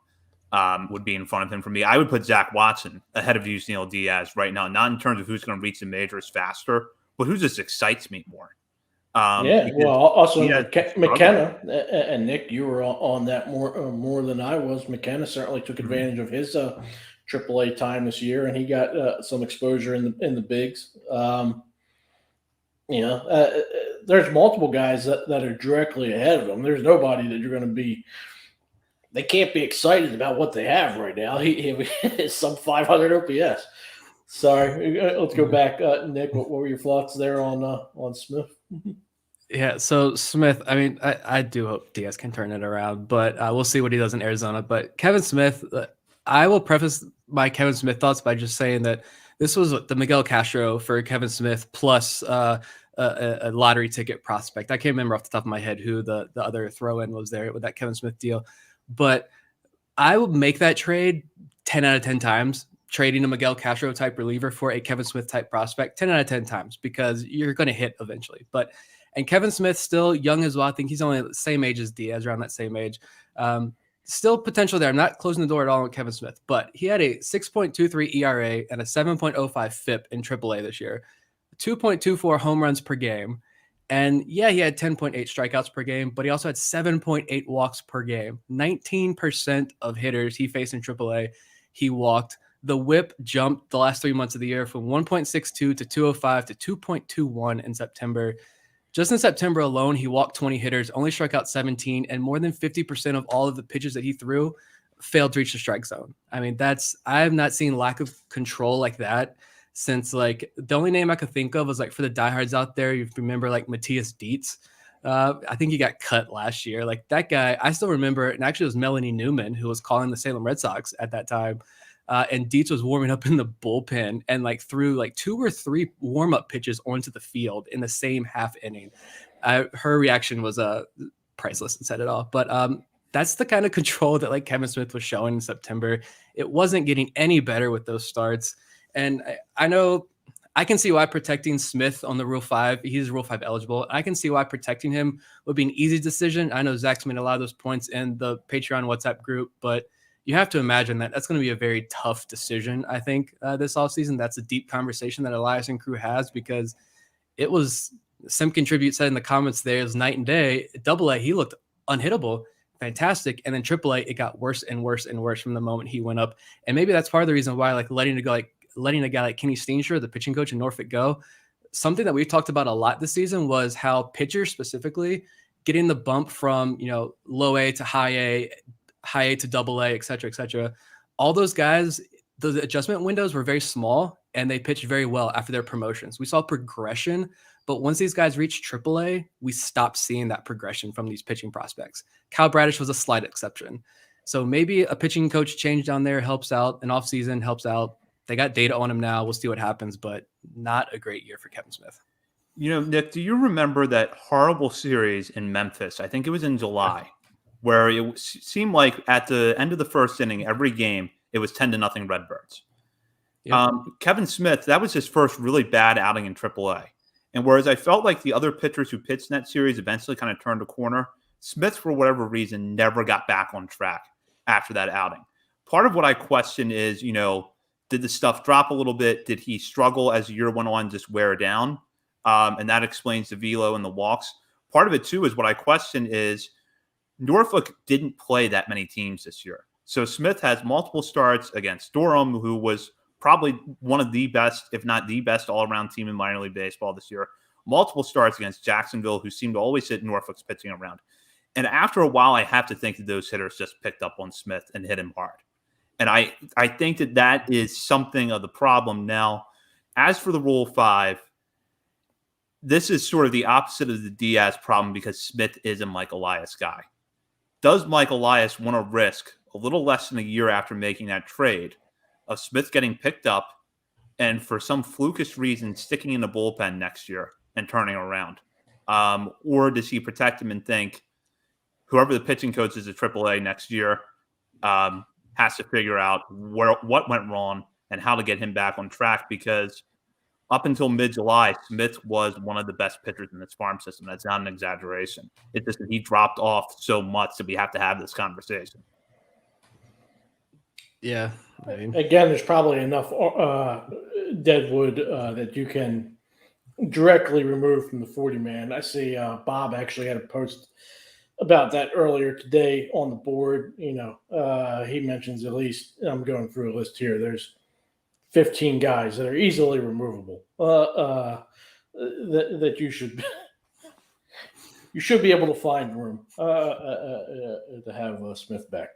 Would be in front of him for me. I would put Zach Watson ahead of Yusniel Diaz right now, not in terms of who's going to reach the majors faster, but who just excites me more. Also McKenna and Nick, you were on that more than I was. McKenna certainly took advantage of his AAA time this year, and he got some exposure in the bigs. There's multiple guys that are directly ahead of him. There's nobody that you're going to be they can't be excited about what they have right now. He is some 500 OPS. Sorry, let's go back. Nick, what were your thoughts there on Smith? Yeah, so Smith, I mean, I do hope Diaz can turn it around, but we'll see what he does in Arizona. But Kevin Smith, I will preface my Kevin Smith thoughts by just saying that this was the Miguel Castro for Kevin Smith plus a lottery ticket prospect. I can't remember off the top of my head who the other throw-in was there with that Kevin Smith deal, but I would make that trade 10 out of 10 times, trading a Miguel Castro type reliever for a Kevin Smith type prospect 10 out of 10 times, because you're going to hit eventually. And Kevin Smith, still young as well. I think he's only the same age as Diaz, around that same age. Still potential there. I'm not closing the door at all on Kevin Smith, but he had a 6.23 ERA and a 7.05 FIP in AAA this year, 2.24 home runs per game. And yeah, he had 10.8 strikeouts per game, but he also had 7.8 walks per game. 19% of hitters he faced in AAA, he walked. The whip jumped the last 3 months of the year from 1.62 to 205 to 2.21 in September. Just in September alone, he walked 20 hitters, only struck out 17, and more than 50% of all of the pitches that he threw failed to reach the strike zone. I mean, I have not seen lack of control like that since, like, the only name I could think of was, like, for the diehards out there, you remember, like, Matthias Dietz. I think he got cut last year. Like, that guy, I still remember, and actually it was Melanie Newman who was calling the Salem Red Sox at that time. And Dietz was warming up in the bullpen and like threw like 2 or 3 warm-up pitches onto the field in the same half inning. Her reaction was priceless and said it all. But that's the kind of control that like Kevin Smith was showing in September. It wasn't getting any better with those starts. And I know I can see why protecting Smith on the Rule 5, he's Rule 5 eligible. I can see why protecting him would be an easy decision. I know Zach's made a lot of those points in the Patreon WhatsApp group, but you have to imagine that that's going to be a very tough decision, I think, this offseason. That's a deep conversation that Elias and crew has, because it was, Simkin Tribute said in the comments there, it was night and day. AA, he looked unhittable, fantastic. And then AAA, it got worse and worse and worse from the moment he went up. And maybe that's part of the reason why, like, letting a guy like Kenny Steenstra, the pitching coach in Norfolk, go. Something that we've talked about a lot this season was how pitchers specifically getting the bump from, low A to high A to AA, et cetera, all those guys, the adjustment windows were very small and they pitched very well after their promotions. We saw progression, but once these guys reached AAA, we stopped seeing that progression from these pitching prospects. Kyle Bradish was a slight exception. So maybe a pitching coach change down there helps out. An offseason helps out. They got data on him now. We'll see what happens, but not a great year for Kevin Smith. Nick, do you remember that horrible series in Memphis? I think it was in July, where it seemed like at the end of the first inning, every game, it was 10-0 Redbirds. Yep. Kevin Smith, that was his first really bad outing in AAA. And whereas I felt like the other pitchers who pitched in that series eventually kind of turned a corner, Smith, for whatever reason, never got back on track after that outing. Part of what I question is, did the stuff drop a little bit? Did he struggle as the year went on, just wear down? And that explains the velo and the walks. Part of it, too, is what I question is Norfolk didn't play that many teams this year. So Smith has multiple starts against Durham, who was probably one of the best, if not the best, all-around team in minor league baseball this year. Multiple starts against Jacksonville, who seemed to always hit Norfolk's pitching around. And after a while, I have to think that those hitters just picked up on Smith and hit him hard. And I think that is something of the problem. Now, as for the Rule 5, this is sort of the opposite of the Diaz problem because Smith is a Mike Elias guy. Does Mike Elias want to risk a little less than a year after making that trade of Smith getting picked up and for some flukish reason sticking in the bullpen next year and turning around? Or does he protect him and think whoever the pitching coach is at AAA next year has to figure out what went wrong and how to get him back on track? Because up until mid-July, Smith was one of the best pitchers in this farm system. That's not an exaggeration. It's just that he dropped off so much that we have to have this conversation. Yeah. Again, there's probably enough deadwood that you can directly remove from the 40-man. I see Bob actually had a post about that earlier today on the board. He mentions, at least, I'm going through a list here, there's 15 guys that are easily removable that you should be able to find room to have Smith back.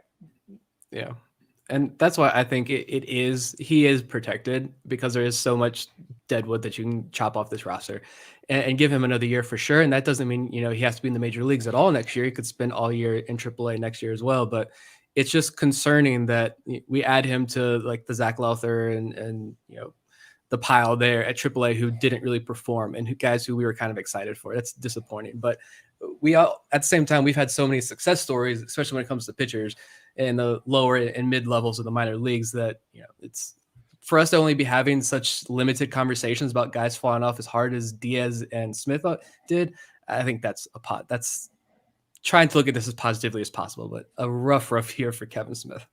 Yeah. And that's why I think he is protected, because there is so much deadwood that you can chop off this roster and give him another year for sure. And that doesn't mean, he has to be in the major leagues at all next year. He could spend all year in AAA next year as well. But it's just concerning that we add him to like the Zach Lowther and the pile there at AAA who didn't really perform, and guys who we were kind of excited for. That's disappointing. But we all, at the same time, we've had so many success stories, especially when it comes to pitchers in the lower and mid levels of the minor leagues, that it's for us to only be having such limited conversations about guys falling off as hard as Diaz and Smith did. I think that's trying to look at this as positively as possible, but a rough year for Kevin Smith.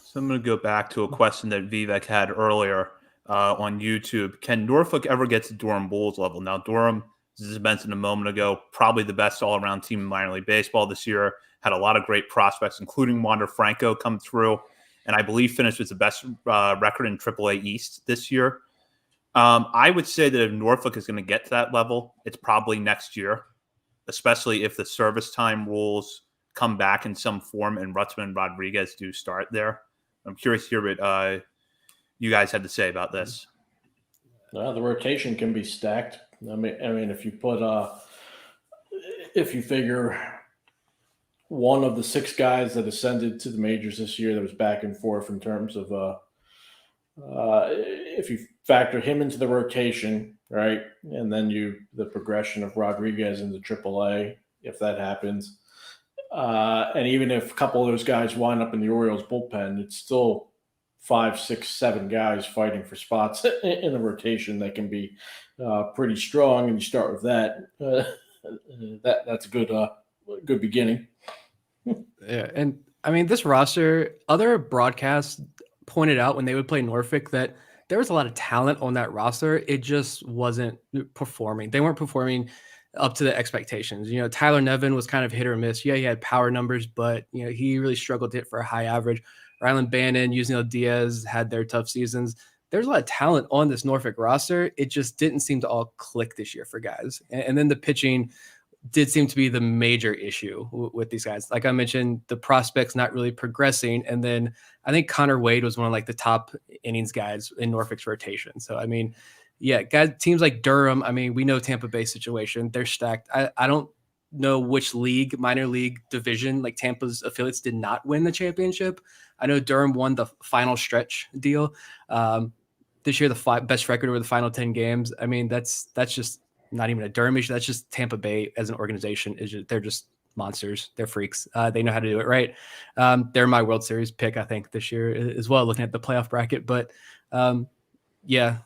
So I'm going to go back to a question that Vivek had earlier on YouTube. Can Norfolk ever get to Durham Bulls level? Now, Durham, as I mentioned a moment ago, probably the best all-around team in minor league baseball this year. Had a lot of great prospects, including Wander Franco, come through, and I believe finished with the best record in AAA East this year. I would say that if Norfolk is going to get to that level, it's probably next year, especially if the service time rules come back in some form and Rutzman and Rodriguez do start there. I'm curious to hear what you guys had to say about this. The rotation can be stacked. I mean, if you figure one of the 6 guys that ascended to the majors this year, that was back and forth in terms of if you factor him into the rotation, right, and then the progression of Rodriguez into AAA, if that happens, and even if a couple of those guys wind up in the Orioles bullpen, it's still 5, 6, 7 guys fighting for spots in a rotation that can be pretty strong. And you start with that. That's a good beginning. Yeah, and I mean, this roster, other broadcasts pointed out when they would play Norfolk that there was a lot of talent on that roster. It just wasn't performing. They weren't performing up to the expectations. Tyler Nevin was kind of hit or miss. Yeah, he had power numbers, but he really struggled to hit for a high average. Ryland Bannon, Yusniel Diaz had their tough seasons. There's a lot of talent on this Norfolk roster. It just didn't seem to all click this year for guys. And then the pitching did seem to be the major issue with these guys. Like I mentioned, the prospects not really progressing. And then I think Connor Wade was one of like the top innings guys in Norfolk's rotation. So, I mean, yeah, guys, teams like Durham, I mean, we know Tampa Bay's situation. They're stacked. I don't know which minor league division, like Tampa's affiliates did not win the championship. I know Durham won the final stretch deal. This year, the best record over the final 10 games. I mean, that's just not even a Durham issue. That's just Tampa Bay as an organization. They're just monsters. They're freaks. They know how to do it right. They're my World Series pick, I think, this year as well, looking at the playoff bracket. But yeah,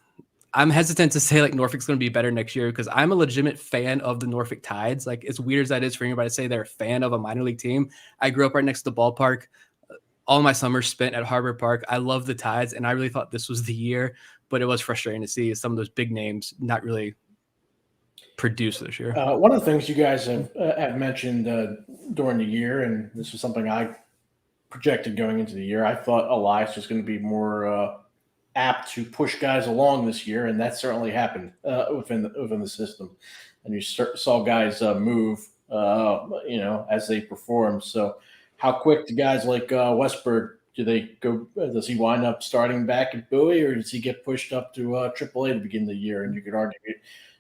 I'm hesitant to say like Norfolk's going to be better next year, because I'm a legitimate fan of the Norfolk Tides. Like, as weird as that is for anybody to say they're a fan of a minor league team. I grew up right next to the ballpark. All my summers spent at Harbor Park. I love the Tides, and I really thought this was the year, but it was frustrating to see some of those big names not really produce this year. One of the things you guys have mentioned during the year, and this was something I projected going into the year, I thought Elias was going to be more apt to push guys along this year, and that certainly happened within the system. And you saw guys move, as they perform. So, how quick do guys like Westberg, do they go? Does he wind up starting back at Bowie, or does he get pushed up to AAA to begin the year? And you could argue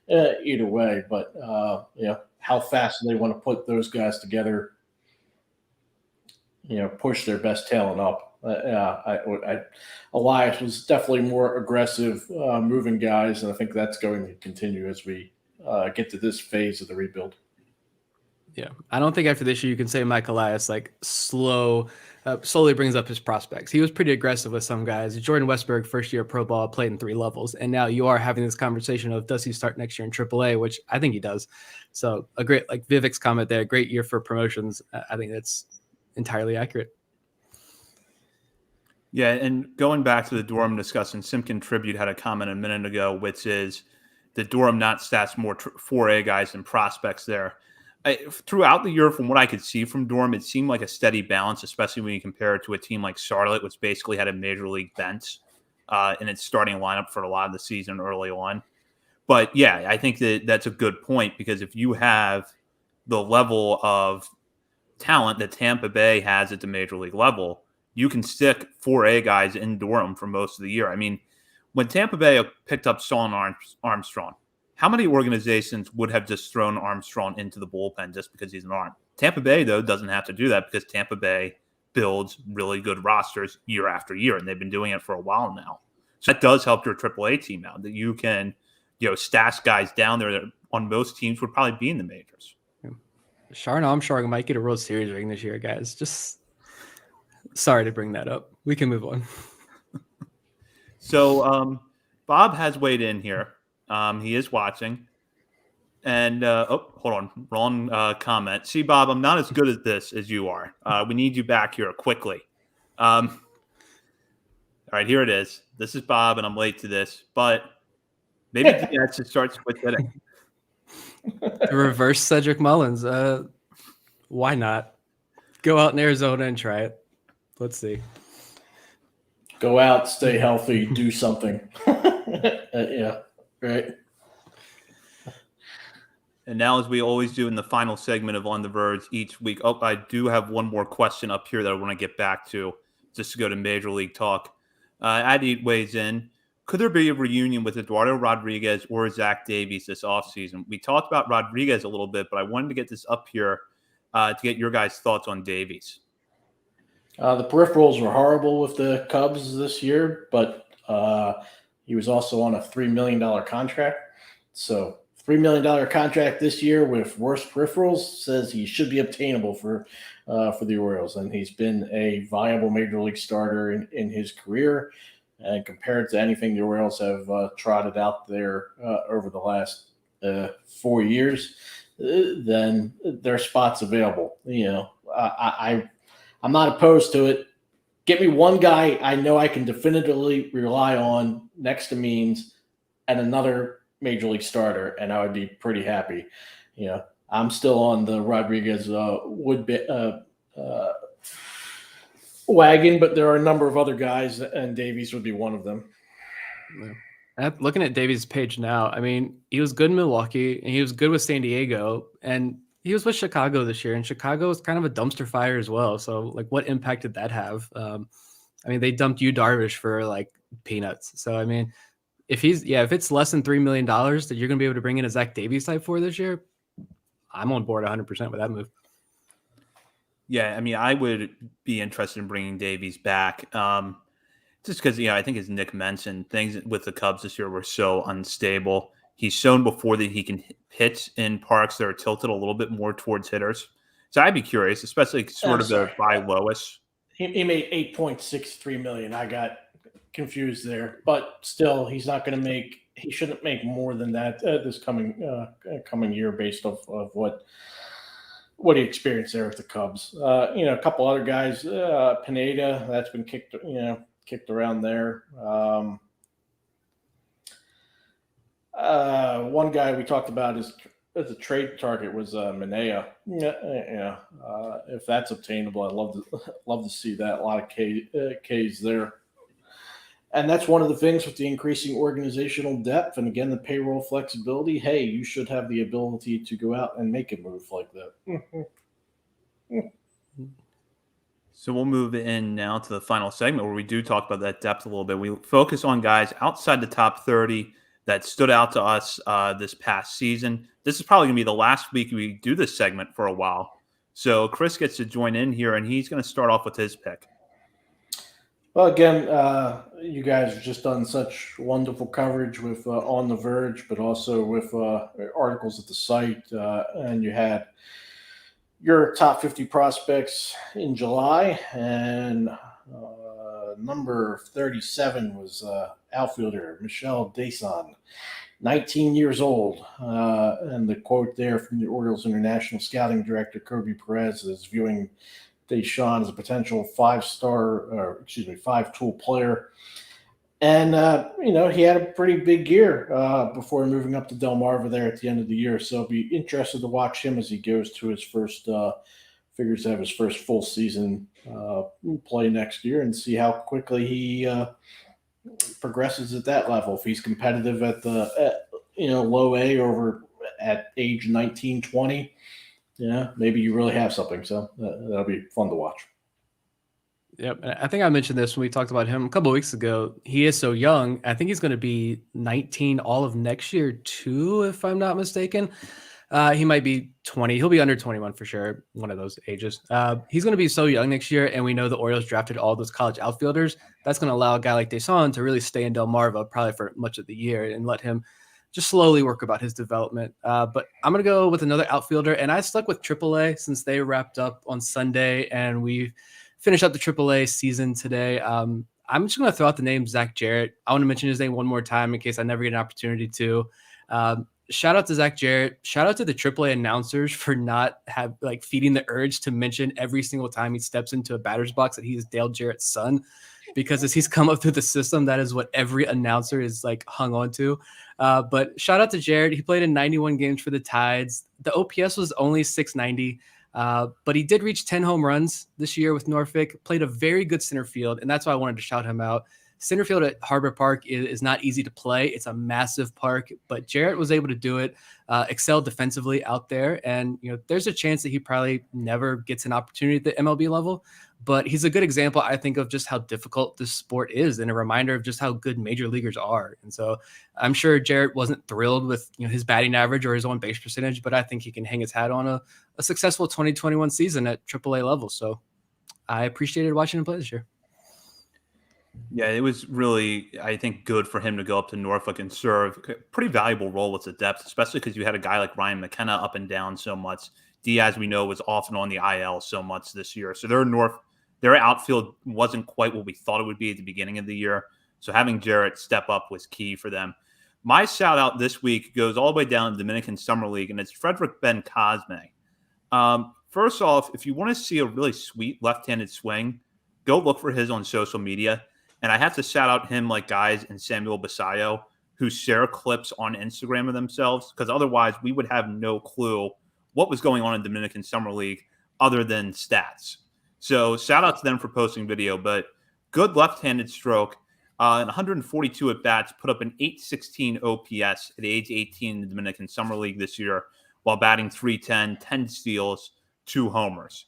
either way, but how fast do they want to put those guys together? Push their best talent up. Elias was definitely more aggressive moving guys, and I think that's going to continue as we get to this phase of the rebuild. Yeah, I don't think after this year you can say Mike Elias slowly brings up his prospects. He was pretty aggressive with some guys. Jordan Westberg, first year pro ball, played in 3 levels, and now you are having this conversation of does he start next year in AAA, which I think he does. So a great, like Vivek's comment there, great year for promotions. I think that's entirely accurate. Yeah, and going back to the Durham discussion, Simkin Tribute had a comment a minute ago, which is the Durham not stats more 4A guys than prospects there. Throughout the year, from what I could see from Durham, it seemed like a steady balance, especially when you compare it to a team like Charlotte, which basically had a major league bench in its starting lineup for a lot of the season early on. But yeah, I think that's a good point, because if you have the level of talent that Tampa Bay has at the major league level, you can stick 4A guys in Durham for most of the year. I mean, when Tampa Bay picked up Sean Armstrong, how many organizations would have just thrown Armstrong into the bullpen just because he's an arm? Tampa Bay, though, doesn't have to do that because Tampa Bay builds really good rosters year after year, and they've been doing it for a while now. So that does help your AAA team out, that you can, stash guys down there that on most teams would probably be in the majors. Sean Armstrong might get a World Series ring this year, guys. Just sorry to bring that up. We can move on. So Bob has weighed in here. He is watching. And, hold on. Wrong comment. See, Bob, I'm not as good at this as you are. We need you back here quickly. All right, here it is. This is Bob, and I'm late to this. But maybe Diaz should start switch hitting. Reverse Cedric Mullins. Why not? Go out in Arizona and try it. Let's see. Go out, stay healthy, do something. Yeah, right. And now, as we always do in the final segment of On the Verge each week, I do have one more question up here that I want to get back to, just to go to Major League talk. Adi weighs in. Could there be a reunion with Eduardo Rodriguez or Zach Davies this offseason? We talked about Rodriguez a little bit, but I wanted to get this up here to get your guys' thoughts on Davies. The peripherals were horrible with the Cubs this year, but he was also on a $3 million contract. So $3 million contract this year with worse peripherals says he should be obtainable for the Orioles. And he's been a viable major league starter in his career. And compared to anything the Orioles have trotted out there over the last 4 years, then there are spots available. I'm not opposed to it. Get me one guy I know I can definitively rely on next to Means and another major league starter, and I would be pretty happy. I'm still on the Rodriguez wagon, but there are a number of other guys, and Davies would be one of them. Yeah. Looking at Davies' page now, I mean, he was good in Milwaukee, and he was good with San Diego, and he was with Chicago this year, and Chicago was kind of a dumpster fire as well. So, what impact did that have? I mean, they dumped Yu Darvish for peanuts. So, I mean, if it's less than $3 million that you're going to be able to bring in a Zach Davies type for this year, I'm on board 100% with that move. Yeah, I mean, I would be interested in bringing Davies back, just because I think, as Nick mentioned, things with the Cubs this year were so unstable. He's shown before that he can pitch in parks that are tilted a little bit more towards hitters. So I'd be curious, especially sort of the buy lowest. He made $8.63 million. I got confused there, but still, he's not going to make. He shouldn't make more than that this coming year, based off of what he experienced there with the Cubs. A couple other guys, Pineda, that's been kicked around there. One guy we talked about as a trade target was Minea. If that's obtainable, I'd love to see that. A lot of Ks there. And that's one of the things with the increasing organizational depth and, again, the payroll flexibility. Hey, you should have the ability to go out and make a move like that. So we'll move in now to the final segment where we do talk about that depth a little bit. We focus on guys outside the top 30 that stood out to us this past season. This is probably going to be the last week we do this segment for a while. So Chris gets to join in here, and he's going to start off with his pick. Well, again, you guys have just done such wonderful coverage with On the Verge, but also with articles at the site. And you had your top 50 prospects in July, and number 37 was outfielder Michel Deson, 19 years old. And the quote there from the Orioles International Scouting Director Kirby Perez is viewing Deson as a potential five-tool player. And, he had a pretty big year before moving up to Delmarva there at the end of the year. So I'll be interested to watch him as he goes to his first, figures to have his first full season play next year, and see how quickly he progresses at that level. If he's competitive at the low A over at age 19, 20, maybe you really have something. So that'll be fun to watch. Yep. And I think I mentioned this when we talked about him a couple of weeks ago. He is so young. I think he's going to be 19 all of next year, too, if I'm not mistaken. He might be 20. He'll be under 21 for sure. One of those ages. He's going to be so young next year. And we know the Orioles drafted all those college outfielders. That's going to allow a guy like Deson to really stay in Delmarva probably for much of the year and let him just slowly work about his development. But I'm going to go with another outfielder. And I stuck with AAA since they wrapped up on Sunday and we finished up the AAA season today. I'm just going to throw out the name Zach Jarrett. I want to mention his name one more time in case I never get an opportunity to. Shout out to Zach Jarrett. Shout out to the AAA announcers for not feeding the urge to mention every single time he steps into a batter's box that he's Dale Jarrett's son, because as he's come up through the system, that is what every announcer is like hung on to. But shout out to Jarrett. He played in 91 games for the Tides. The OPS was only 690. But he did reach 10 home runs this year with Norfolk, played a very good center field, and that's why I wanted to shout him out. Center field at Harbor Park is not easy to play. It's a massive park, but Jarrett was able to do it, excelled defensively out there. And, there's a chance that he probably never gets an opportunity at the MLB level, but he's a good example, I think, of just how difficult this sport is and a reminder of just how good major leaguers are. And so I'm sure Jarrett wasn't thrilled with, his batting average or his on base percentage, but I think he can hang his hat on a successful 2021 season at AAA level. So I appreciated watching him play this year. Yeah, it was really, I think, good for him to go up to Norfolk and serve a pretty valuable role with the depth, especially because you had a guy like Ryan McKenna up and down so much. Diaz, we know, was often on the IL so much this year. So their outfield wasn't quite what we thought it would be at the beginning of the year. So having Jarrett step up was key for them. My shout out this week goes all the way down to the Dominican Summer League, and it's Frederick Ben Cosme. First off, if you want to see a really sweet left-handed swing, go look for his on social media. And I have to shout out him like guys in Samuel Basayo who share clips on Instagram of themselves, because otherwise we would have no clue what was going on in Dominican Summer League other than stats. So shout out to them for posting video, but good left-handed stroke. 142 at-bats, put up an 816 OPS at age 18 in the Dominican Summer League this year while batting 310, 10 steals, 2 homers.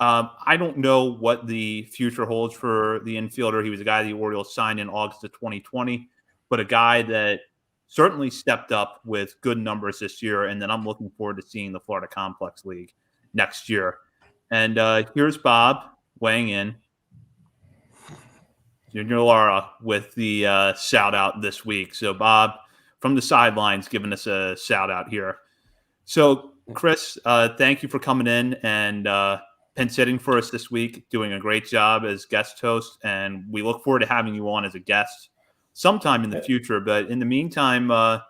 I don't know what the future holds for the infielder. He was a guy the Orioles signed in August of 2020, but a guy that certainly stepped up with good numbers this year. And then I'm looking forward to seeing the Florida Complex League next year. And here's Bob weighing in. Junior Lara with the shout out this week. So Bob from the sidelines giving us a shout out here. So Chris, thank you for coming in and pinch hitting for us this week, doing a great job as guest host, and we look forward to having you on as a guest sometime in the future. But in the meantime, our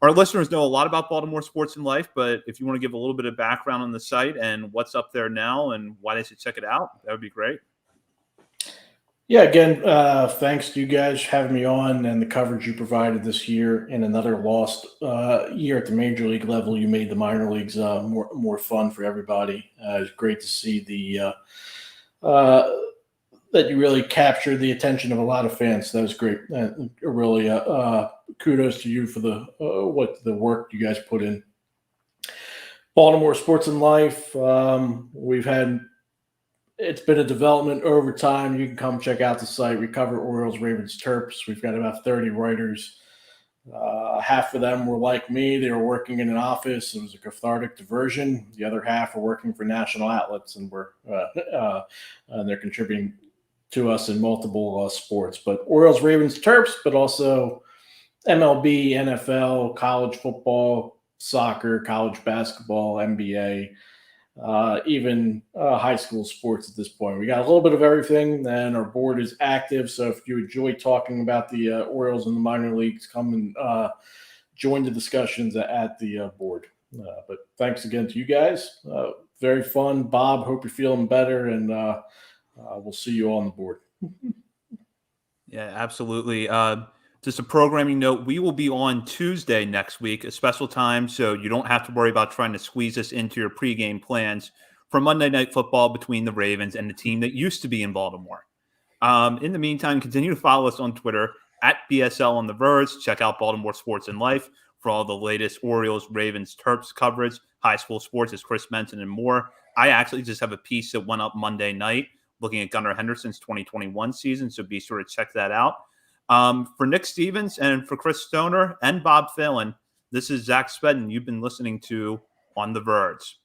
listeners know a lot about Baltimore Sports and Life, but if you want to give a little bit of background on the site and what's up there now and why they should check it out, that would be great. Yeah, again, thanks to you guys having me on and the coverage you provided this year. In another lost year at the major league level, you made the minor leagues more fun for everybody. It's great to see that you really captured the attention of a lot of fans. That was great. Really, kudos to you for the work you guys put in. Baltimore Sports and Life. It's been a development over time. You can come check out the site. We cover Orioles, Ravens, Terps. We've got about 30 writers. Half of them were like me. They were working in an office. It was a cathartic diversion. The other half are working for national outlets, and they're contributing to us in multiple sports. But Orioles, Ravens, Terps, but also MLB, NFL, college football, soccer, college basketball, NBA, even high school sports at this point. We got a little bit of everything, and our board is active. So if you enjoy talking about the Orioles in the minor leagues, come and join the discussions at the board. But thanks again to you guys. Very fun. Bob, hope you're feeling better, and we'll see you on the board. Yeah, absolutely. Just a programming note, we will be on Tuesday next week, a special time, so you don't have to worry about trying to squeeze us into your pregame plans for Monday Night Football between the Ravens and the team that used to be in Baltimore. In the meantime, continue to follow us on Twitter at BSL on the Verge. Check out Baltimore Sports and Life for all the latest Orioles, Ravens, Terps coverage, high school sports, as Chris mentioned, and more. I actually just have a piece that went up Monday night looking at Gunnar Henderson's 2021 season. So be sure to check that out. For Nick Stevens and for Chris Stoner and Bob Phelan, this is Zach Spedden. You've been listening to On the Verge.